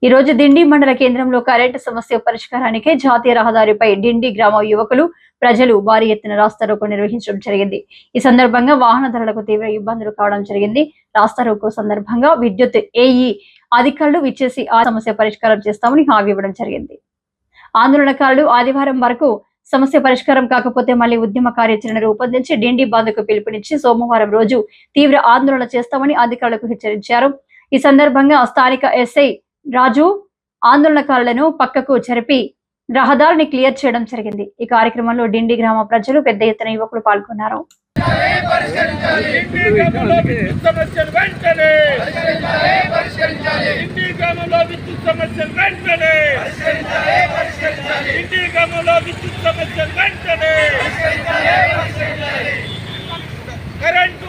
ఈ రోజు దిండి మండల కేంద్రంలో కరెంటు సమస్య పరిష్కారానికి జాతీయ రహదారిపై డిండి గ్రామ యువకులు ప్రజలు భారీ ఎత్తున రాస్తారోకో నిర్వహించడం జరిగింది. ఈ సందర్భంగా వాహనదారులకు తీవ్ర ఇబ్బందులు కావడం జరిగింది. రాస్తారోకో సందర్భంగా విద్యుత్ ఏఈ అధికారులు విచ్చేసి ఆ సమస్య పరిష్కారం చేస్తామని హామీ ఇవ్వడం జరిగింది. ఆందోళనకారులు ఆదివారం వరకు సమస్య పరిష్కారం కాకపోతే మళ్లీ ఉద్యమ కార్యాచరణ రూపొందించి డిండి బంద్కు పిలుపునిచ్చి సోమవారం రోజు తీవ్ర ఆందోళన చేస్తామని అధికారులకు హెచ్చరించారు. ఈ సందర్భంగా స్థానిక ఎస్ఐ రాజు ఆందోళనకారులను పక్కకు జరిపి రహదారిని క్లియర్ చేయడం జరిగింది. ఈ కార్యక్రమంలో డిండి గ్రామ ప్రజలు పెద్ద ఎత్తున యువకులు పాల్గొన్నారు. కరెంటు